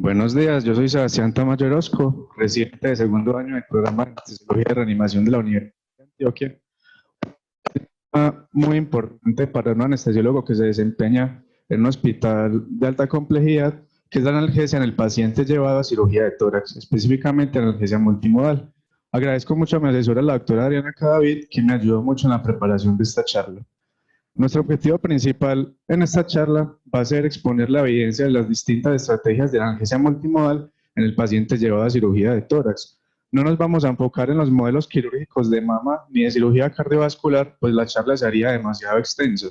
Buenos días, yo soy Sebastián Tamayo Orozco, residente de segundo año del programa de Anestesiología y Reanimación de la Universidad de Antioquia. Muy importante para un anestesiólogo que se desempeña en un hospital de alta complejidad, que es la analgesia en el paciente llevado a cirugía de tórax, específicamente analgesia multimodal. Agradezco mucho a mi asesora, la doctora Adriana Cadavid, que me ayudó mucho en la preparación de esta charla. Nuestro objetivo principal en esta charla va a ser exponer la evidencia de las distintas estrategias de analgesia multimodal en el paciente llevado a cirugía de tórax. No nos vamos a enfocar en los modelos quirúrgicos de mama ni de cirugía cardiovascular, pues la charla sería demasiado extensa.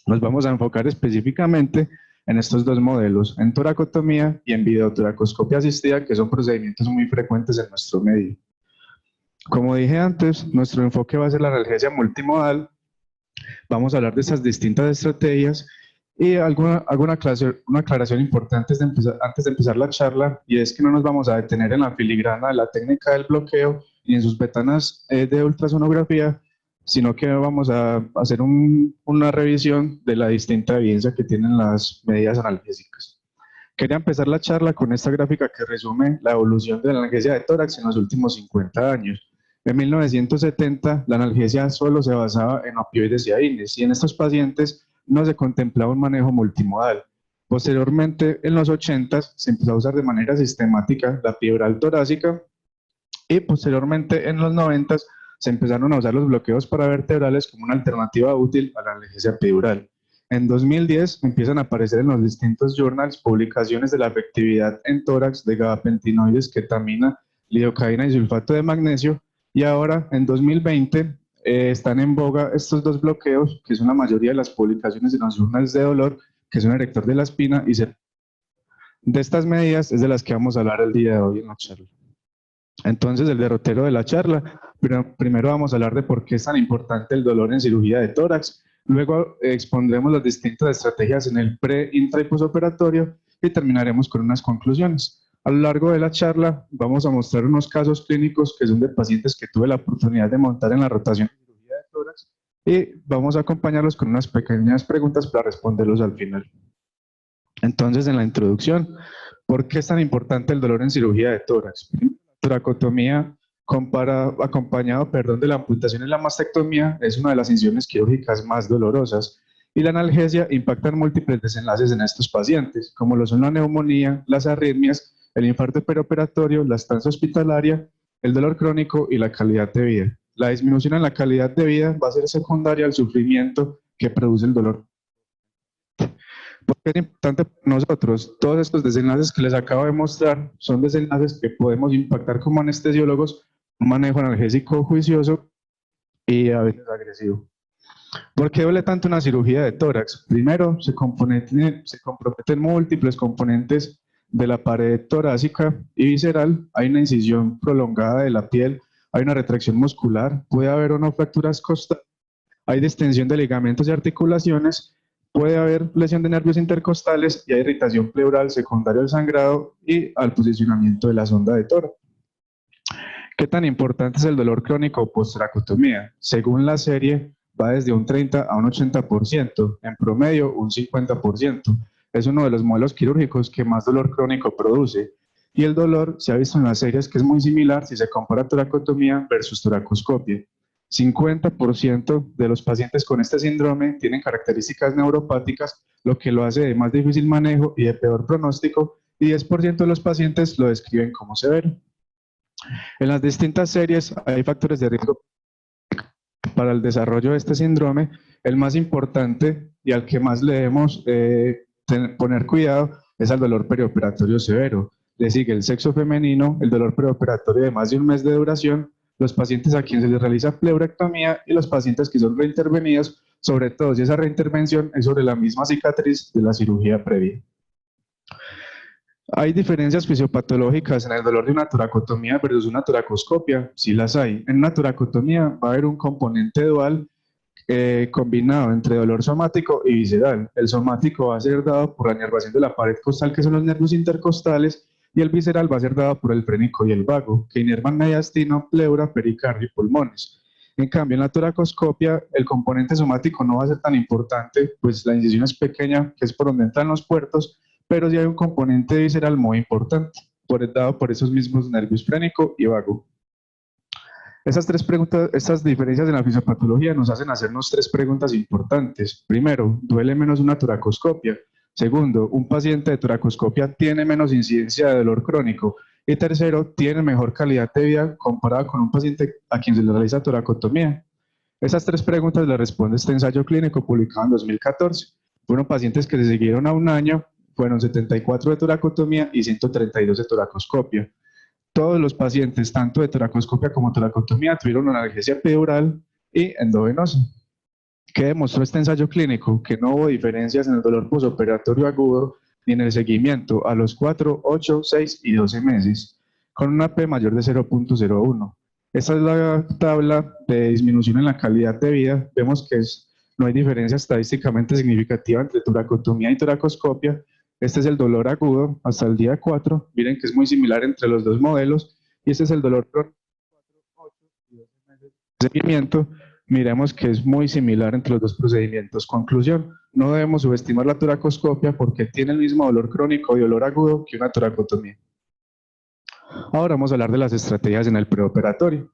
Nos vamos a enfocar específicamente en estos dos modelos, en toracotomía y en videotoracoscopia asistida, que son procedimientos muy frecuentes en nuestro medio. Como dije antes, nuestro enfoque va a ser la analgesia multimodal. Vamos a hablar de esas distintas estrategias y una aclaración importante antes de empezar la charla, y es que no nos vamos a detener en la filigrana de la técnica del bloqueo ni en sus ventanas de ultrasonografía, sino que vamos a hacer una revisión de la distinta evidencia que tienen las medidas analgésicas. Quería empezar la charla con esta gráfica que resume la evolución de la analgesia de tórax en los últimos 50 años. En 1970, la analgesia solo se basaba en opioides y AINES, y en estos pacientes no se contemplaba un manejo multimodal. Posteriormente, en los 80, se empezó a usar de manera sistemática la epidural torácica, y posteriormente, en los 90, se empezaron a usar los bloqueos paravertebrales como una alternativa útil a la analgesia epidural. En 2010 empiezan a aparecer en los distintos journals publicaciones de la efectividad en tórax de gabapentinoides, ketamina, lidocaína y sulfato de magnesio. Y ahora, en 2020, están en boga estos dos bloqueos, que son la mayoría de las publicaciones en los journals de dolor, que son erector de la espina y de estas medidas es de las que vamos a hablar el día de hoy en la charla. Entonces, el derrotero de la charla, primero vamos a hablar de por qué es tan importante el dolor en cirugía de tórax, luego expondremos las distintas estrategias en el pre, intra y posoperatorio, y terminaremos con unas conclusiones. A lo largo de la charla vamos a mostrar unos casos clínicos que son de pacientes que tuve la oportunidad de montar en la rotación de cirugía de tórax, y vamos a acompañarlos con unas pequeñas preguntas para responderlos al final. Entonces, en la introducción, ¿por qué es tan importante el dolor en cirugía de tórax? Toracotomía acompañado de la amputación y la mastectomía es una de las incisiones quirúrgicas más dolorosas, y la analgesia impacta en múltiples desenlaces en estos pacientes, como lo son la neumonía, las arritmias, el infarto perioperatorio, la estancia hospitalaria, el dolor crónico y la calidad de vida. La disminución en la calidad de vida va a ser secundaria al sufrimiento que produce el dolor. ¿Por qué es importante para nosotros? Todos estos desenlaces que les acabo de mostrar son desenlaces que podemos impactar como anestesiólogos, un manejo analgésico juicioso y a veces agresivo. ¿Por qué duele tanto una cirugía de tórax? Primero, se comprometen múltiples componentes de la pared torácica y visceral, hay una incisión prolongada de la piel, hay una retracción muscular, puede haber o no fracturas costales, hay distensión de ligamentos y articulaciones, puede haber lesión de nervios intercostales y hay irritación pleural secundaria al sangrado y al posicionamiento de la sonda de tórax. ¿Qué tan importante es el dolor crónico post-tracotomía? Según la serie, va desde un 30 a un 80%, en promedio un 50%. Es uno de los modelos quirúrgicos que más dolor crónico produce. Y el dolor se ha visto en las series que es muy similar si se compara toracotomía versus toracoscopia. 50% de los pacientes con este síndrome tienen características neuropáticas, lo que lo hace de más difícil manejo y de peor pronóstico, y 10% de los pacientes lo describen como severo. En las distintas series hay factores de riesgo para el desarrollo de este síndrome. El más importante y al que más le debemos poner cuidado es al dolor perioperatorio severo. Le sigue el sexo femenino, el dolor perioperatorio de más de un mes de duración, los pacientes a quienes se les realiza pleurectomía y los pacientes que son reintervenidos, sobre todo si esa reintervención es sobre la misma cicatriz de la cirugía previa. ¿Hay diferencias fisiopatológicas en el dolor de una toracotomía versus una toracoscopia? Sí las hay. En una toracotomía va a haber un componente dual combinado entre dolor somático y visceral. El somático va a ser dado por la inervación de la pared costal, que son los nervios intercostales, y el visceral va a ser dado por el frénico y el vago, que inervan mediastino, pleura, pericardio y pulmones. En cambio, en la toracoscopia, el componente somático no va a ser tan importante, pues la incisión es pequeña, que es por donde entran los puertos, pero sí hay un componente visceral muy importante, dado por esos mismos nervios frénico y vago. Estas tres preguntas, estas diferencias en la fisiopatología nos hacen hacernos tres preguntas importantes. Primero, ¿duele menos una toracoscopia? Segundo, ¿un paciente de toracoscopia tiene menos incidencia de dolor crónico? Y tercero, ¿tiene mejor calidad de vida comparado con un paciente a quien se le realiza toracotomía? Esas tres preguntas las responde este ensayo clínico publicado en 2014. Fueron pacientes que se siguieron a un año, fueron 74 de toracotomía y 132 de toracoscopia. Todos los pacientes, tanto de toracoscopia como toracotomía, tuvieron analgesia epidural y endovenosa. ¿Qué demostró este ensayo clínico? Que no hubo diferencias en el dolor posoperatorio agudo ni en el seguimiento a los 4, 8, 6 y 12 meses, con una P mayor de 0.01. Esta es la tabla de disminución en la calidad de vida. Vemos que no hay diferencia estadísticamente significativa entre toracotomía y toracoscopia. Este es el dolor agudo hasta el día 4. Miren que es muy similar entre los dos modelos. Y este es el dolor crónico 4, 8 y 12 meses de seguimiento. Miremos que es muy similar entre los dos procedimientos. Conclusión, no debemos subestimar la toracoscopia porque tiene el mismo dolor crónico y dolor agudo que una toracotomía. Ahora vamos a hablar de las estrategias en el preoperatorio.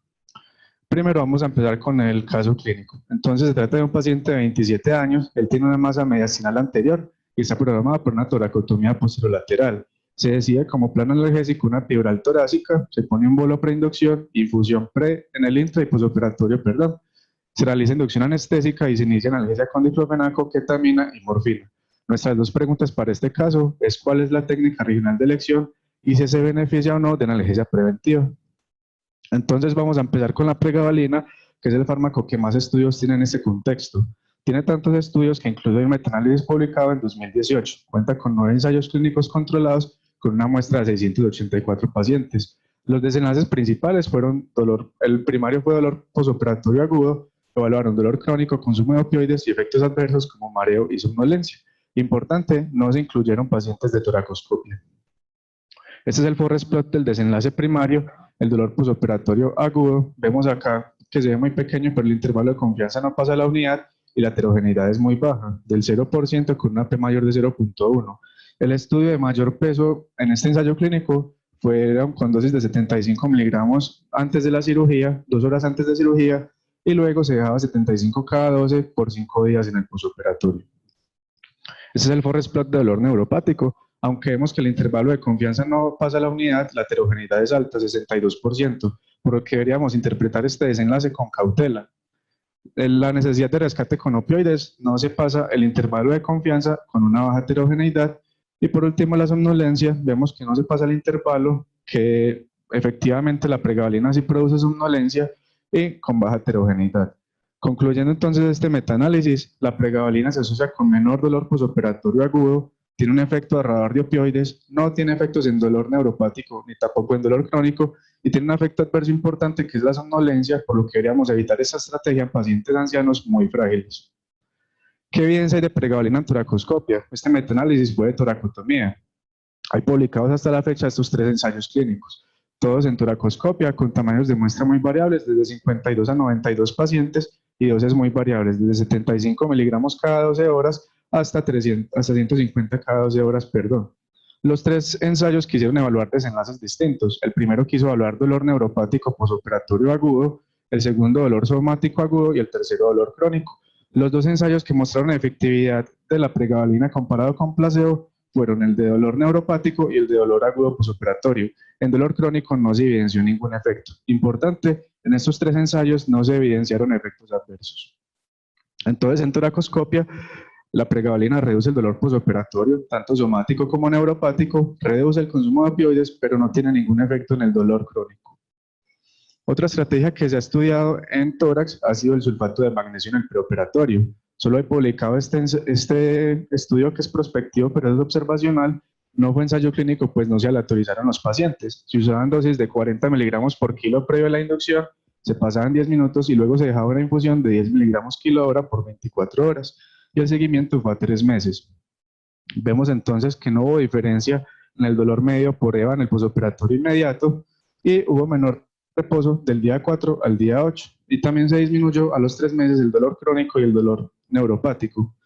Primero vamos a empezar con el caso clínico. Entonces se trata de un paciente de 27 años, él tiene una masa mediastinal anterior y está programado por una toracotomía posterolateral. Se decide como plan analgésico una epidural torácica, se pone un bolo preinducción, infusión pre en el intra y posoperatorio, perdón. Se realiza inducción anestésica y se inicia analgesia con diclofenaco, ketamina y morfina. Nuestras dos preguntas para este caso es cuál es la técnica regional de elección y si se beneficia o no de analgesia preventiva. Entonces vamos a empezar con la pregabalina, que es el fármaco que más estudios tiene en este contexto. Tiene tantos estudios que incluso hay un metaanálisis publicado en 2018. Cuenta con 9 ensayos clínicos controlados con una muestra de 684 pacientes. Los desenlaces principales fueron el primario fue dolor posoperatorio agudo, evaluaron dolor crónico, consumo de opioides y efectos adversos como mareo y somnolencia. Importante, no se incluyeron pacientes de toracoscopia. Este es el forest plot del desenlace primario, el dolor posoperatorio agudo. Vemos acá que se ve muy pequeño, pero el intervalo de confianza no pasa a la unidad y la heterogeneidad es muy baja, del 0% con una P mayor de 0.1. El estudio de mayor peso en este ensayo clínico fue con dosis de 75 miligramos antes de la cirugía, 2 horas antes de cirugía, y luego se dejaba 75 cada 12 por 5 días en el posoperatorio. Este es el forest plot de dolor neuropático. Aunque vemos que el intervalo de confianza no pasa a la unidad, la heterogeneidad es alta, 62%, por lo que deberíamos interpretar este desenlace con cautela. La necesidad de rescate con opioides no se pasa el intervalo de confianza con una baja heterogeneidad. Y por último, la somnolencia, vemos que no se pasa el intervalo, que efectivamente la pregabalina sí produce somnolencia y con baja heterogeneidad. Concluyendo entonces este metaanálisis, la pregabalina se asocia con menor dolor posoperatorio agudo, tiene un efecto ahorrador de opioides, no tiene efectos en dolor neuropático ni tampoco en dolor crónico y tiene un efecto adverso importante que es la somnolencia, por lo que deberíamos evitar esta estrategia en pacientes ancianos muy frágiles. ¿Qué evidencia hay de pregabalina en toracoscopia? Este metaanálisis fue de toracotomía. Hay publicados hasta la fecha estos 3 ensayos clínicos, todos en toracoscopia con tamaños de muestra muy variables, desde 52 a 92 pacientes y dosis muy variables, desde 75 miligramos cada 12 horas hasta 150 cada 12 horas, perdón. Los 3 ensayos quisieron evaluar desenlaces distintos. El primero quiso evaluar dolor neuropático posoperatorio agudo, el segundo dolor somático agudo y el tercero dolor crónico. Los 2 ensayos que mostraron efectividad de la pregabalina comparado con placebo fueron el de dolor neuropático y el de dolor agudo posoperatorio. En dolor crónico no se evidenció ningún efecto. Importante, en estos 3 ensayos no se evidenciaron efectos adversos. Entonces, en toracoscopia, la pregabalina reduce el dolor posoperatorio, tanto somático como neuropático, reduce el consumo de opioides, pero no tiene ningún efecto en el dolor crónico. Otra estrategia que se ha estudiado en tórax ha sido el sulfato de magnesio en el preoperatorio. Solo he publicado este estudio que es prospectivo, pero es observacional. No fue ensayo clínico, pues no se aleatorizaron los pacientes. Se usaban dosis de 40 miligramos por kilo previo a la inducción, se pasaban 10 minutos y luego se dejaba una infusión de 10 miligramos kilo hora por 24 horas. Y el seguimiento fue a 3 meses. Vemos entonces que no hubo diferencia en el dolor medio por EVA en el posoperatorio inmediato y hubo menor reposo del día 4 al día 8 y también se disminuyó a los 3 meses el dolor crónico y el dolor neuropático.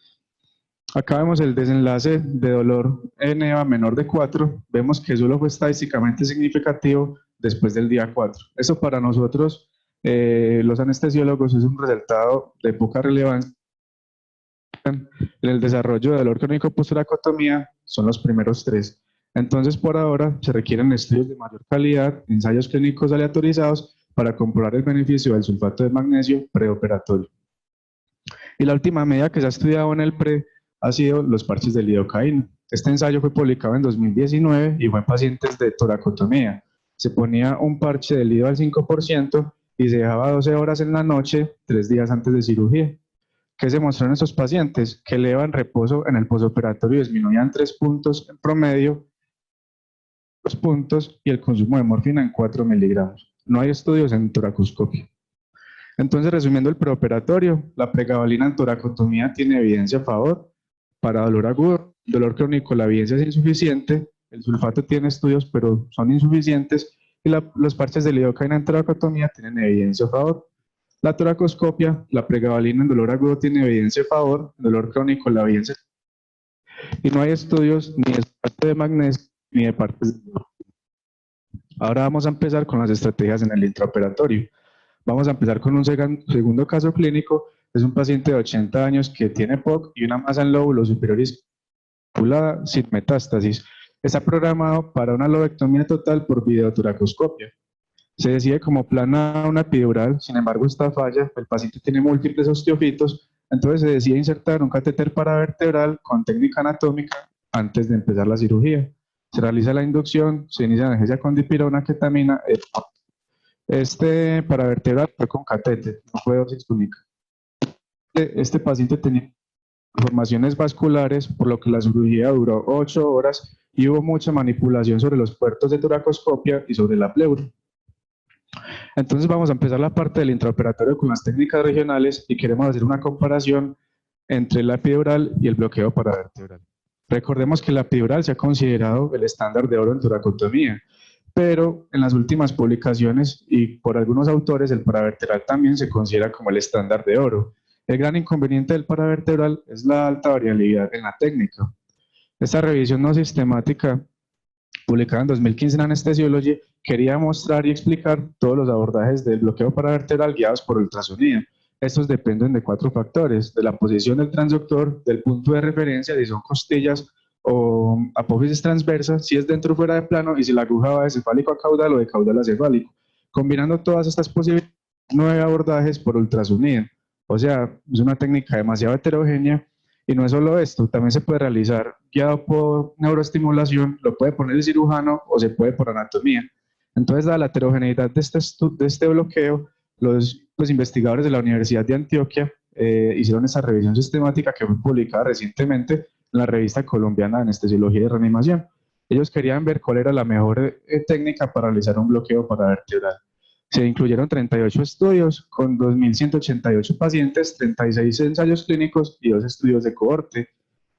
Acá vemos el desenlace de dolor en EVA menor de 4. Vemos que solo fue estadísticamente significativo después del día 4. Eso para nosotros, los anestesiólogos, es un resultado de poca relevancia en el desarrollo de dolor crónico post-toracotomía. Son los primeros 3. Entonces, por ahora, se requieren estudios de mayor calidad, ensayos clínicos aleatorizados para comprobar el beneficio del sulfato de magnesio preoperatorio. Y la última medida que se ha estudiado en el PRE ha sido los parches de lidocaína. Este ensayo fue publicado en 2019 y fue en pacientes de toracotomía. Se ponía un parche de lido al 5% y se dejaba 12 horas en la noche, 3 días antes de cirugía. ¿Qué se mostró en estos pacientes? Que el EVA en reposo en el posoperatorio disminuían 3 puntos en promedio, 2 puntos, y el consumo de morfina en 4 miligramos. No hay estudios en toracoscopia. Entonces, resumiendo el preoperatorio, la pregabalina en toracotomía tiene evidencia a favor. Para dolor agudo, dolor crónico, la evidencia es insuficiente. El sulfato tiene estudios, pero son insuficientes. Y los parches de lidocaína en toracotomía tienen evidencia a favor. La toracoscopia, la pregabalina en dolor agudo tiene evidencia a favor. En dolor crónico, la evidencia. Y no hay estudios ni de sulfato de magnesio ni de partes de lidocaína. Ahora vamos a empezar con las estrategias en el intraoperatorio. Vamos a empezar con un segundo caso clínico. Es un paciente de 80 años que tiene POC y una masa en lóbulo superior calculada sin metástasis. Está programado para una lobectomía total por videotoracoscopia. Se decide como plan A una epidural, sin embargo esta falla, el paciente tiene múltiples osteofitos, entonces se decide insertar un catéter paravertebral con técnica anatómica antes de empezar la cirugía. Se realiza la inducción, se inicia analgesia con dipirona, ketamina. Este paravertebral fue con catéter, no fue dosis única. Este paciente tenía deformaciones vasculares, por lo que la cirugía duró 8 horas y hubo mucha manipulación sobre los puertos de toracoscopia y sobre la pleura. Entonces vamos a empezar la parte del intraoperatorio con las técnicas regionales y queremos hacer una comparación entre la epidural y el bloqueo paravertebral. Recordemos que la epidural se ha considerado el estándar de oro en toracotomía, pero en las últimas publicaciones y por algunos autores el paravertebral también se considera como el estándar de oro. El gran inconveniente del paravertebral es la alta variabilidad en la técnica. Esta revisión no sistemática, publicada en 2015 en Anesthesiology, quería mostrar y explicar todos los abordajes del bloqueo paravertebral guiados por ultrasonido. Estos dependen de 4 factores: de la posición del transductor, del punto de referencia, si son costillas o apófisis transversa, si es dentro o fuera de plano, y si la aguja va de cefálico a caudal o de caudal a cefálico. Combinando todas estas posibilidades, 9 abordajes por ultrasonido. O sea, es una técnica demasiado heterogénea. Y no es solo esto, también se puede realizar guiado por neuroestimulación, lo puede poner el cirujano o se puede por anatomía. Entonces, dada la heterogeneidad de este bloqueo, los investigadores de la Universidad de Antioquia hicieron esta revisión sistemática que fue publicada recientemente en la revista colombiana de anestesiología y reanimación. Ellos querían ver cuál era la mejor técnica para realizar un bloqueo paravertebral. Se incluyeron 38 estudios con 2.188 pacientes, 36 ensayos clínicos y 2 estudios de cohorte.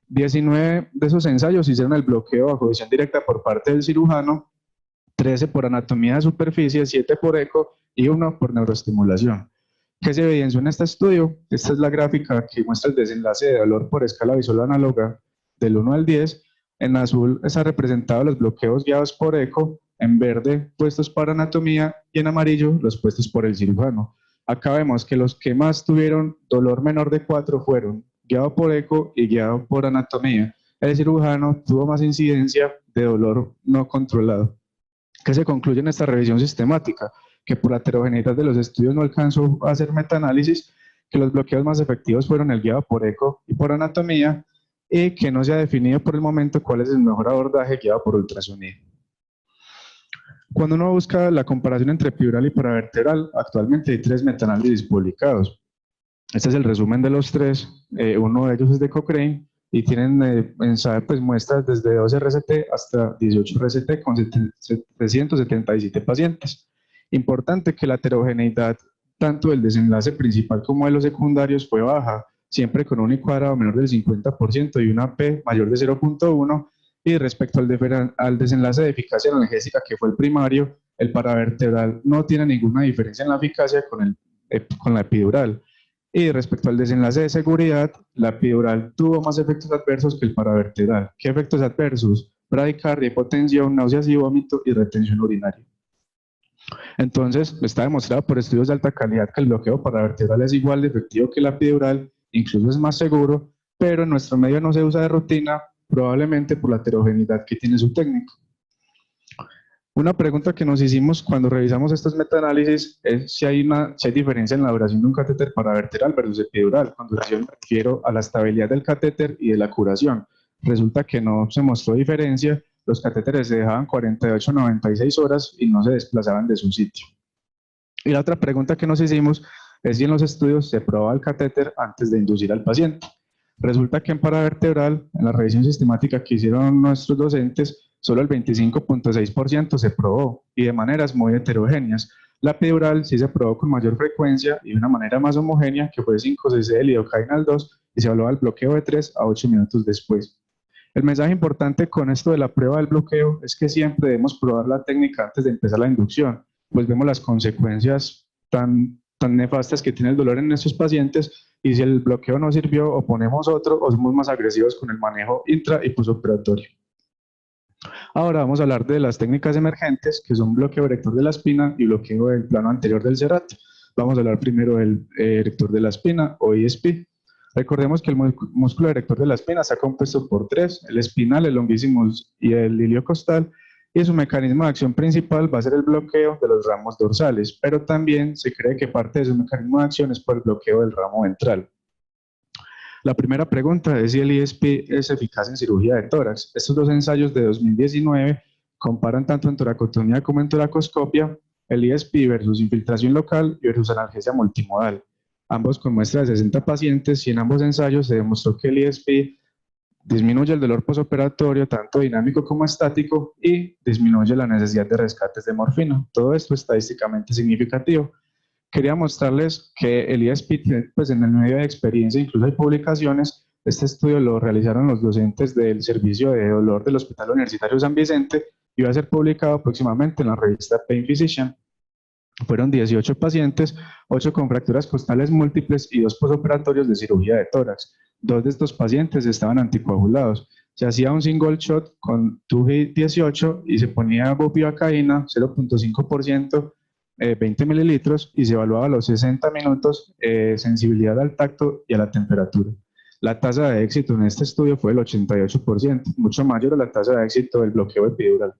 19 de esos ensayos hicieron el bloqueo bajo visión directa por parte del cirujano, 13 por anatomía de superficie, 7 por eco y 1 por neuroestimulación. ¿Qué se evidenció en este estudio? Esta es la gráfica que muestra el desenlace de dolor por escala visual análoga del 1 al 10. En azul está representado los bloqueos guiados por eco, en verde puestos para anatomía y en amarillo los puestos por el cirujano. Acá vemos que los que más tuvieron dolor menor de 4 fueron guiado por eco y guiado por anatomía. El cirujano tuvo más incidencia de dolor no controlado. ¿Qué se concluye en esta revisión sistemática? Que por la heterogeneidad de los estudios no alcanzó a hacer metaanálisis, que los bloqueos más efectivos fueron el guiado por eco y por anatomía, y que no se ha definido por el momento cuál es el mejor abordaje guiado por ultrasonido. Cuando uno busca la comparación entre epidural y paravertebral, actualmente hay 3 metaanálisis publicados. Este es el resumen de los 3, uno de ellos es de Cochrane, y tienen pues, muestras desde 12 RCT hasta 18 RCT con 777 pacientes. Importante que la heterogeneidad tanto del desenlace principal como de los secundarios fue baja, siempre con un I-cuadrado menor del 50% y una P mayor de 0.1, y respecto al desenlace de eficacia analgésica, que fue el primario, el paravertebral no tiene ninguna diferencia en la eficacia con la epidural. Y respecto al desenlace de seguridad, la epidural tuvo más efectos adversos que el paravertebral. ¿Qué efectos adversos? Bradicardia, hipotensión, náuseas y vómito y retención urinaria. Entonces, está demostrado por estudios de alta calidad que el bloqueo paravertebral es igual de efectivo que la epidural, incluso es más seguro, pero en nuestro medio no se usa de rutina, probablemente por la heterogeneidad que tiene su técnica. Una pregunta que nos hicimos cuando revisamos estos metaanálisis es si hay diferencia en la duración de un catéter paravertebral versus epidural. Con duración me refiero a la estabilidad del catéter y de la curación. Resulta que no se mostró diferencia, los catéteres se dejaban 48 a 96 horas y no se desplazaban de su sitio. Y la otra pregunta que nos hicimos es si en los estudios se probaba el catéter antes de inducir al paciente. Resulta que en paravertebral, en la revisión sistemática que hicieron nuestros docentes, solo el 25.6% se probó y de maneras muy heterogéneas. La epidural sí se probó con mayor frecuencia y de una manera más homogénea, que fue 5 cc de lidocaína al 2 y se evaluaba el bloqueo de 3 a 8 minutos después. El mensaje importante con esto de la prueba del bloqueo es que siempre debemos probar la técnica antes de empezar la inducción, pues vemos las consecuencias tan nefastas que tiene el dolor en estos pacientes y si el bloqueo no sirvió o ponemos otro o somos más agresivos con el manejo intra y posoperatorio. Ahora vamos a hablar de las técnicas emergentes que son bloqueo erector de la espina y bloqueo del plano anterior del cerato. Vamos a hablar primero del erector de la espina o ISP. Recordemos que el músculo erector de la espina está compuesto por tres, el espinal, el longissimus y el iliocostal, y su mecanismo de acción principal va a ser el bloqueo de los ramos dorsales, pero también se cree que parte de su mecanismo de acción es por el bloqueo del ramo ventral. La primera pregunta es si el ISP es eficaz en cirugía de tórax. Estos dos ensayos de 2019 comparan tanto en toracotomía como en toracoscopia el ISP versus infiltración local y versus analgesia multimodal. Ambos con muestra de 60 pacientes y en ambos ensayos se demostró que el ISP disminuye el dolor posoperatorio tanto dinámico como estático y disminuye la necesidad de rescates de morfina. Todo esto es estadísticamente significativo. Quería mostrarles que el ISP, pues en el medio de experiencia, incluso hay publicaciones. Este estudio lo realizaron los docentes del servicio de dolor del Hospital Universitario San Vicente y va a ser publicado próximamente en la revista Pain Physician. Fueron 18 pacientes, 8 con fracturas costales múltiples y 2 posoperatorios de cirugía de tórax. 2 de estos pacientes estaban anticoagulados. Se hacía un single shot con TUGI-18 y se ponía bupivacaína 0.5%, 20 mililitros y se evaluaba a los 60 minutos sensibilidad al tacto y a la temperatura. La tasa de éxito en este estudio fue del 88%, mucho mayor a la tasa de éxito del bloqueo epidural.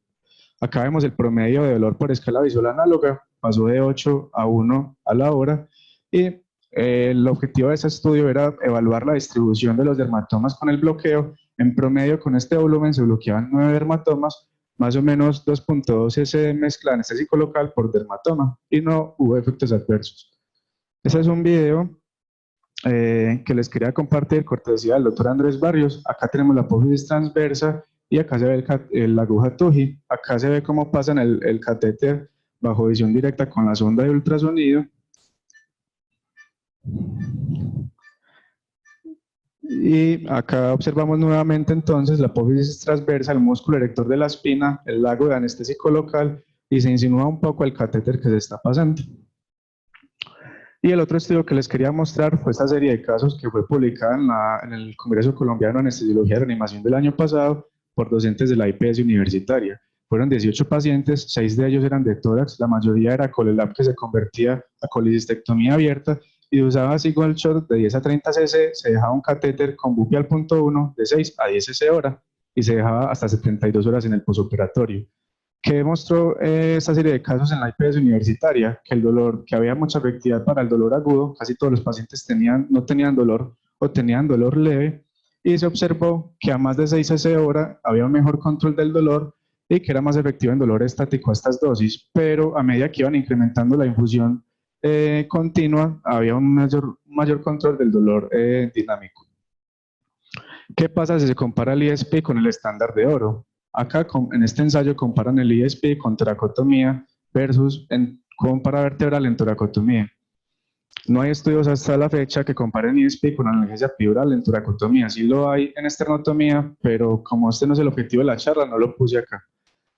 Acá vemos el promedio de dolor por escala visual análoga, pasó de 8 a 1 a la hora y el objetivo de este estudio era evaluar la distribución de los dermatomas con el bloqueo. En promedio con este volumen se bloqueaban 9 dermatomas, más o menos 2.2 cc de mezcla anestésico local por dermatoma y no hubo efectos adversos. Este es un video que les quería compartir, cortesía del doctor Andrés Barrios. Acá tenemos la apófisis transversa y acá se ve la aguja TUGI. Acá se ve cómo pasan el catéter bajo visión directa con la sonda de ultrasonido. Y acá observamos nuevamente entonces la apófisis transversa, el músculo erector de la espina, el lago de anestésico local y se insinúa un poco el catéter que se está pasando. Y el otro estudio que les quería mostrar fue esta serie de casos que fue publicada en el Congreso Colombiano de Anestesiología y Reanimación del año pasado por docentes de la IPS universitaria. Fueron 18 pacientes, 6 de ellos eran de tórax, la mayoría era colelab que se convertía a colicistectomía abierta y usaba single shot de 10 a 30 cc, se dejaba un catéter con bupi al punto 1 de 6 a 10 cc hora y se dejaba hasta 72 horas en el posoperatorio. ¿Qué demostró esta serie de casos en la IPS universitaria? Que el dolor, que había mucha efectividad para el dolor agudo, casi todos los pacientes no tenían dolor o tenían dolor leve, y se observó que a más de 6 cc hora había un mejor control del dolor y que era más efectivo en dolor estático a estas dosis, pero a medida que iban incrementando la infusión continua, había un mayor control del dolor dinámico. ¿Qué pasa si se compara el ISP con el estándar de oro? Acá en este ensayo comparan el ISP con toracotomía versus con paravertebral en toracotomía. No hay estudios hasta la fecha que comparen ISP con analgesia epidural en toracotomía. Sí lo hay en esternotomía, pero como este no es el objetivo de la charla, no lo puse acá.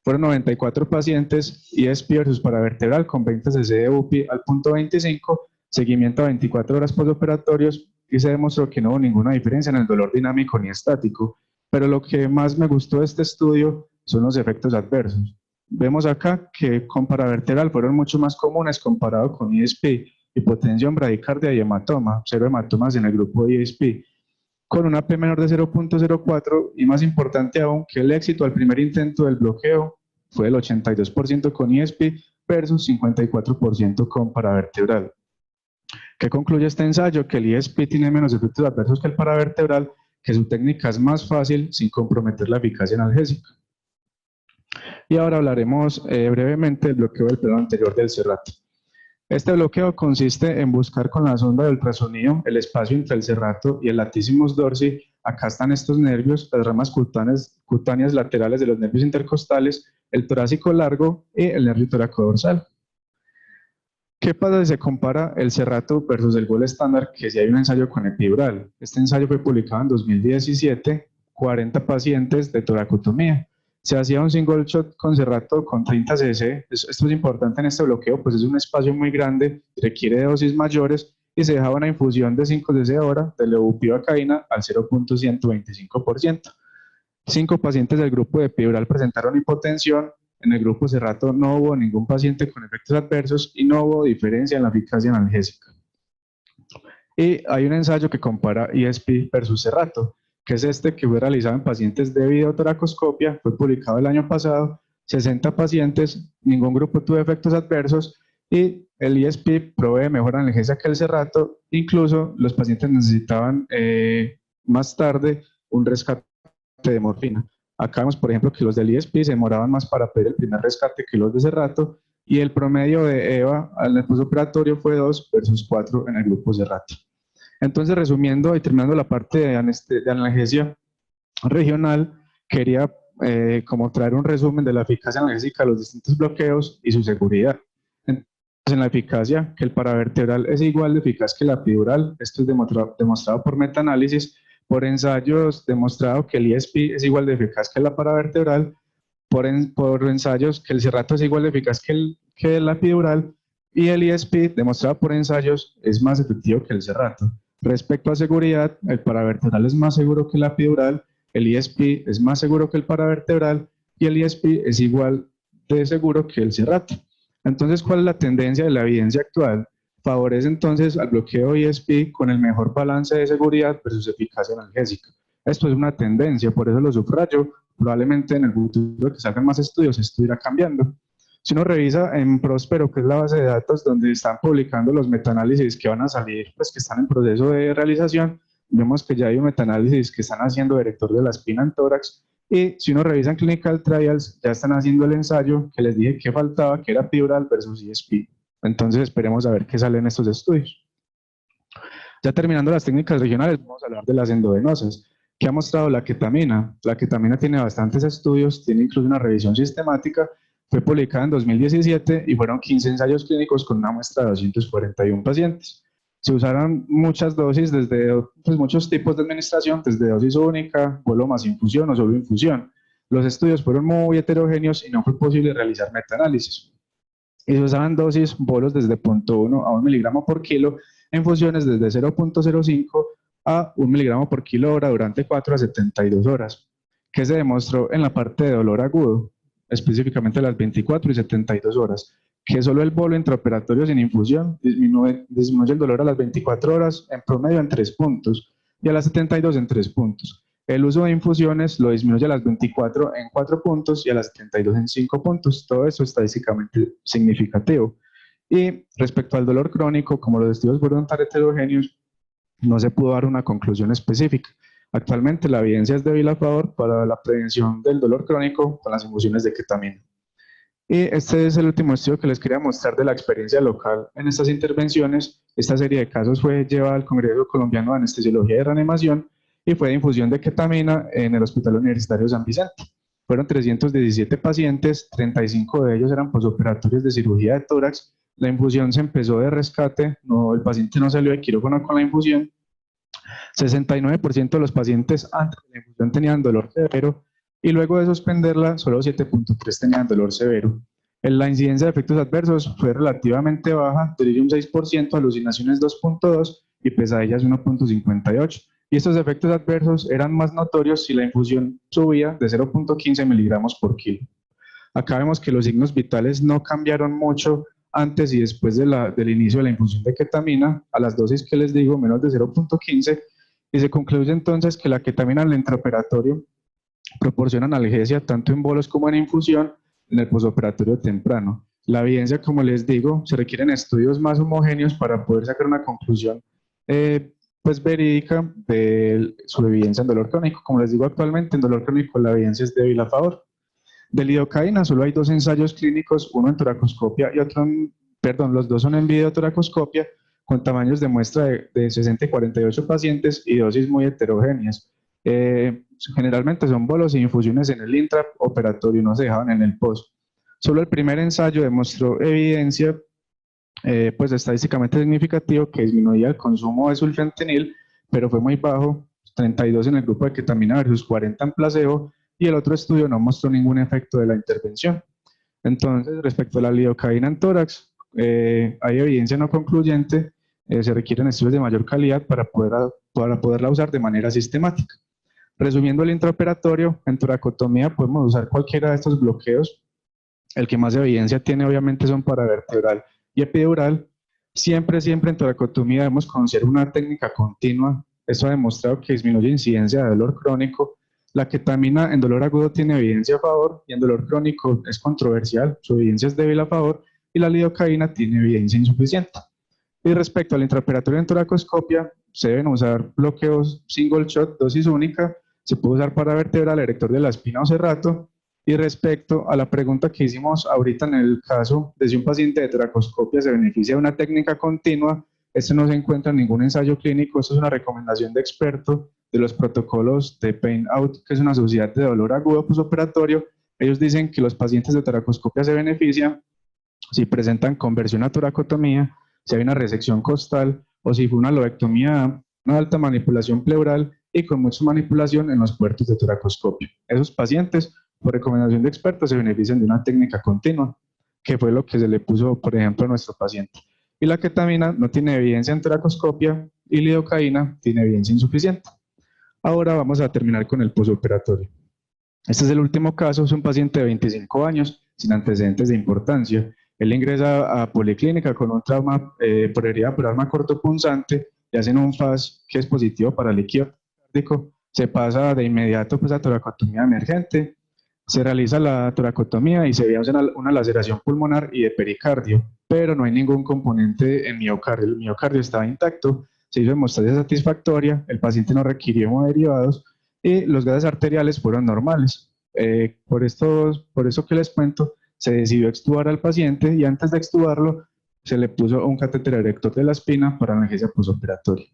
Fueron 94 pacientes ISP versus paravertebral con 20 cc de UPI al punto 25 seguimiento a 24 horas postoperatorios y se demostró que no hubo ninguna diferencia en el dolor dinámico ni estático. Pero lo que más me gustó de este estudio son los efectos adversos. Vemos acá que con paravertebral fueron mucho más comunes comparado con ESP, hipotensión, bradicardia y hematoma, 0 hematomas en el grupo de ESP, con una P menor de 0.04 y más importante aún que el éxito al primer intento del bloqueo fue del 82% con ESP versus 54% con paravertebral. ¿Qué concluye este ensayo? Que el ESP tiene menos efectos adversos que el paravertebral, que su técnica es más fácil sin comprometer la eficacia analgésica. Y ahora hablaremos brevemente del bloqueo del plano anterior del serrato. Este bloqueo consiste en buscar con la sonda de ultrasonido el espacio entre el serrato y el latissimus dorsi. Acá están estos nervios, las ramas cutáneas laterales de los nervios intercostales, el torácico largo y el nervio toracodorsal. ¿Qué pasa si se compara el serrato versus el gol estándar? Que si hay un ensayo con epidural. Este ensayo fue publicado en 2017, 40 pacientes de toracotomía. Se hacía un single shot con serrato con 30 cc. Esto es importante en este bloqueo, pues es un espacio muy grande, requiere dosis mayores y se dejaba una infusión de 5 cc hora de levopivacaína al 0.125%. 5 pacientes del grupo de epidural presentaron hipotensión. En el grupo serrato no hubo ningún paciente con efectos adversos y no hubo diferencia en la eficacia analgésica. Y hay un ensayo que compara ESP versus serrato, que es este que fue realizado en pacientes de videotoracoscopia, fue publicado el año pasado, 60 pacientes, ningún grupo tuvo efectos adversos y el ESP provee mejor analgesia que el serrato, incluso los pacientes necesitaban más tarde un rescate de morfina. Acá vemos, por ejemplo, que los del ESP se demoraban más para pedir el primer rescate que los de serrato y el promedio de EVA al postoperatorio fue 2 versus 4 en el grupo serrato. Entonces, resumiendo y terminando la parte de analgesia regional, quería como traer un resumen de la eficacia analgésica de los distintos bloqueos y su seguridad. Entonces, en la eficacia, que el paravertebral es igual de eficaz que la epidural, esto es demostrado por metaanálisis, por ensayos demostrado que el ESP es igual de eficaz que la paravertebral, por ensayos que el serrato es igual de eficaz que la epidural, y el ESP demostrado por ensayos es más efectivo que el serrato. Respecto a seguridad, el paravertebral es más seguro que la epidural, el ESP es más seguro que el paravertebral y el ESP es igual de seguro que el serrato. Entonces, ¿cuál es la tendencia de la evidencia actual? Favorece entonces al bloqueo ESP con el mejor balance de seguridad versus eficacia analgésica. Esto es una tendencia, por eso lo subrayo. Probablemente en el futuro que salgan más estudios, esto irá cambiando. Si uno revisa en Próspero, que es la base de datos donde están publicando los metaanálisis que van a salir, pues que están en proceso de realización, vemos que ya hay un metaanálisis que están haciendo de erector de la espina en tórax, y si uno revisa en Clinical Trials, ya están haciendo el ensayo que les dije que faltaba, que era epidural versus ESP. Entonces esperemos a ver qué sale en estos estudios. Ya terminando las técnicas regionales, vamos a hablar de las endovenosas. ¿Qué ha mostrado la ketamina? La ketamina tiene bastantes estudios, tiene incluso una revisión sistemática, fue publicada en 2017 y fueron 15 ensayos clínicos con una muestra de 241 pacientes. Se usaron muchas dosis, desde muchos tipos de administración, desde dosis única, bolo más infusión o solo infusión. Los estudios fueron muy heterogéneos y no fue posible realizar metaanálisis. Y se usaban dosis, bolos desde 0.1 a 1 miligramo por kilo, en funciones desde 0.05 a 1 miligramo por kilo hora durante 4 a 72 horas. ¿Qué se demostró en la parte de dolor agudo? Específicamente las 24 y 72 horas, que solo el bolo intraoperatorio sin infusión disminuye el dolor a las 24 horas en promedio en 3 puntos y a las 72 en 3 puntos. El uso de infusiones lo disminuye a las 24 en 4 puntos y a las 72 en 5 puntos. Todo eso estadísticamente significativo. Y respecto al dolor crónico, como los estudios fueron tan heterogéneos, no se pudo dar una conclusión específica. Actualmente la evidencia es débil a favor para la prevención del dolor crónico con las infusiones de ketamina. Y este es el último estudio que les quería mostrar de la experiencia local en estas intervenciones. Esta serie de casos fue llevada al Congreso Colombiano de Anestesiología y Reanimación y fue de infusión de ketamina en el Hospital Universitario San Vicente. Fueron 317 pacientes, 35 de ellos eran posoperatorios de cirugía de tórax. La infusión se empezó de rescate, el paciente no salió de quirófano con la infusión. 69% de los pacientes antes de la infusión tenían dolor severo y luego de suspenderla, solo 7.3 tenían dolor severo. La incidencia de efectos adversos fue relativamente baja, delirium 6%, alucinaciones 2.2 y pesadillas 1.58. Y estos efectos adversos eran más notorios si la infusión subía de 0.15 miligramos por kilo. Acá vemos que los signos vitales no cambiaron mucho antes y después del inicio de la infusión de ketamina, a las dosis que les digo, menos de 0.15, y se concluye entonces que la ketamina en el intraoperatorio proporciona analgesia tanto en bolos como en infusión en el posoperatorio temprano. La evidencia, como les digo, se requieren estudios más homogéneos para poder sacar una conclusión pues verídica de su evidencia en dolor crónico. Como les digo actualmente, en dolor crónico la evidencia es débil a favor. De lidocaína solo hay 2 ensayos clínicos, uno en toracoscopia y otro los dos son en videotoracoscopia, con tamaños de muestra de 60 y 48 pacientes y dosis muy heterogéneas. Generalmente son bolos e infusiones en el intraoperatorio, no se dejaban en el post. Solo el primer ensayo demostró evidencia pues estadísticamente significativo que disminuía el consumo de sulfentanil, pero fue muy bajo, 32 en el grupo de ketamina versus 40 en placebo, y el otro estudio no mostró ningún efecto de la intervención. Entonces, respecto a la lidocaína en tórax, hay evidencia no concluyente, se requieren estudios de mayor calidad para poderla usar de manera sistemática. Resumiendo el intraoperatorio, en toracotomía podemos usar cualquiera de estos bloqueos. El que más evidencia tiene obviamente son paravertebral y epidural. Siempre en toracotomía debemos conocer una técnica continua. Eso ha demostrado que disminuye incidencia de dolor crónico. La ketamina en dolor agudo tiene evidencia a favor y en dolor crónico es controversial, su evidencia es débil a favor, y la lidocaína tiene evidencia insuficiente. Y respecto al intraoperatorio en toracoscopia, se deben usar bloqueos single shot, dosis única, se puede usar paravertebral, erector de la espina o cerrato. Y respecto a la pregunta que hicimos ahorita en el caso de si un paciente de toracoscopia se beneficia de una técnica continua, este no se encuentra en ningún ensayo clínico, esto es una recomendación de experto de los protocolos de Pain Out, que es una sociedad de dolor agudo postoperatorio. Ellos dicen que los pacientes de toracoscopia se benefician si presentan conversión a toracotomía, si hay una resección costal o si fue una lobectomía, una alta manipulación pleural y con mucha manipulación en los puertos de toracoscopia. Esos pacientes, por recomendación de expertos, se benefician de una técnica continua, que fue lo que se le puso, por ejemplo, a nuestro paciente. Y la ketamina no tiene evidencia en toracoscopia y lidocaína tiene evidencia insuficiente. Ahora vamos a terminar con el posoperatorio. Este es el último caso, es un paciente de 25 años sin antecedentes de importancia. Él ingresa a policlínica con un trauma por herida por arma cortopunzante, le hacen un FAS que es positivo para líquido cárdico, se pasa de inmediato pues, a toracotomía emergente, se realiza la toracotomía y se ve una laceración pulmonar y de pericardio, pero no hay ningún componente en miocardio, el miocardio estaba intacto, se hizo hemostasia satisfactoria, el paciente no requirió hemoderivados y los gases arteriales fueron normales. Por eso que les cuento, se decidió extubar al paciente y antes de extubarlo se le puso un catéter erector de la espina para analgesia posoperatoria.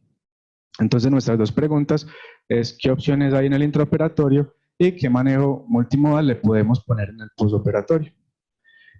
Entonces nuestras dos preguntas es qué opciones hay en el intraoperatorio y qué manejo multimodal le podemos poner en el posoperatorio.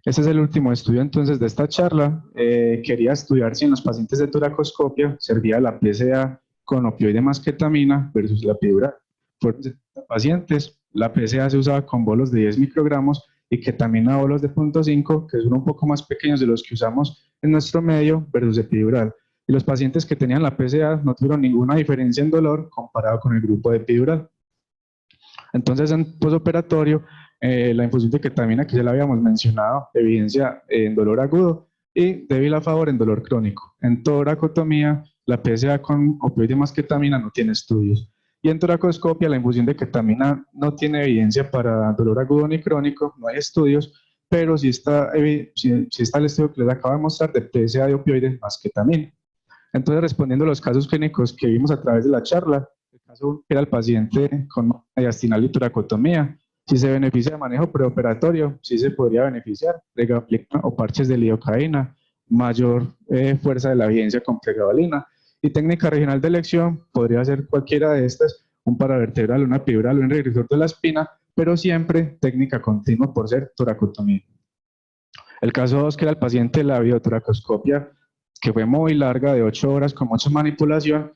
Este es el último estudio entonces de esta charla. Quería estudiar si en los pacientes de toracoscopia servía la PCA con opioide más ketamina versus la epidural. Fueron 70 pacientes, la PCA se usaba con bolos de 10 microgramos y ketamina bolos de 0.5, que son un poco más pequeños de los que usamos en nuestro medio, versus epidural. Y los pacientes que tenían la PCA no tuvieron ninguna diferencia en dolor comparado con el grupo de epidural. Entonces, en posoperatorio, la infusión de ketamina, que ya la habíamos mencionado, evidencia en dolor agudo y débil a favor en dolor crónico. En toracotomía, la PSA con opioide más ketamina no tiene estudios. Y en toracoscopia, la infusión de ketamina no tiene evidencia para dolor agudo ni crónico, no hay estudios, pero sí está el estudio que les acabo de mostrar de PSA de opioide más ketamina. Entonces, respondiendo a los casos clínicos que vimos a través de la charla, el caso era el paciente con mediastinal y toracotomía. Si se beneficia de manejo preoperatorio, sí se podría beneficiar de gabapentina o parches de lidocaína, mayor fuerza de la evidencia con pregabalina. Y técnica regional de elección podría ser cualquiera de estas, un paravertebral, una epidural o un regresor de la espina, pero siempre técnica continua por ser toracotomía. El caso 2, que era el paciente de la videotoracoscopia, que fue muy larga, de 8 horas con mucha manipulación.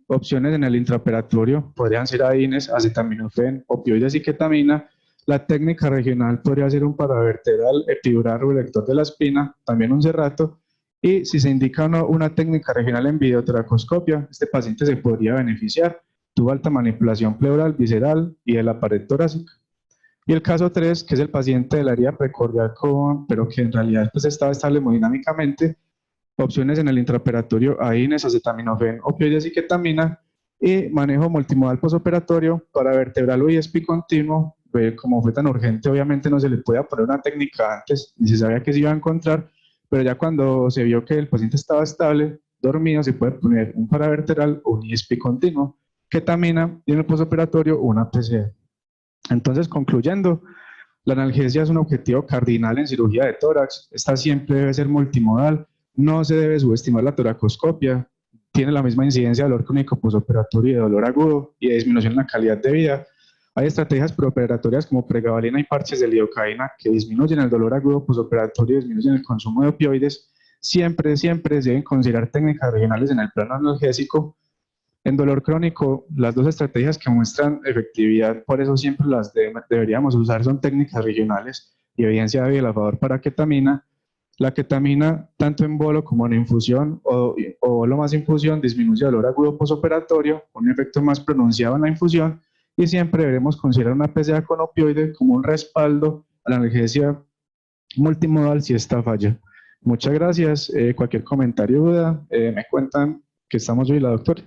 Opciones en el intraoperatorio podrían ser AINES, acetaminofén, opioides y ketamina. La técnica regional podría ser un paravertebral, epidural o elector de la espina, también un cerrato, y si se indica una técnica regional en videotoracoscopia, este paciente se podría beneficiar. Tuvo alta manipulación pleural, visceral y de la pared torácica. Y el caso 3, que es el paciente de la herida precordial pero que en realidad pues, estaba estable hemodinámicamente, opciones en el intraoperatorio, AINES, acetaminofén, opioides y ketamina, y manejo multimodal posoperatorio para vertebral y ESPI continuo. Como fue tan urgente, obviamente no se le podía poner una técnica antes, ni se sabía que se iba a encontrar, pero ya cuando se vio que el paciente estaba estable, dormido, se puede poner un paravertebral o un ESPI continuo, ketamina y en el posoperatorio una PCA. Entonces, concluyendo, la analgesia es un objetivo cardinal en cirugía de tórax. Esta siempre debe ser multimodal. No se debe subestimar la toracoscopia. Tiene la misma incidencia de dolor crónico posoperatorio y de dolor agudo y de disminución en la calidad de vida. Hay estrategias preoperatorias como pregabalina y parches de lidocaína que disminuyen el dolor agudo posoperatorio y disminuyen el consumo de opioides. Siempre se deben considerar técnicas regionales en el plano analgésico. En dolor crónico, las dos estrategias que muestran efectividad, por eso siempre deberíamos usar, son técnicas regionales y evidencia débil a favor para ketamina. La ketamina, tanto en bolo como en infusión o bolo más infusión, disminuye el dolor agudo posoperatorio, un efecto más pronunciado en la infusión, y siempre debemos considerar una PCA con opioide como un respaldo a la analgesia multimodal si esta falla. Muchas gracias. Cualquier comentario o duda, me cuentan que estamos yo y la doctora.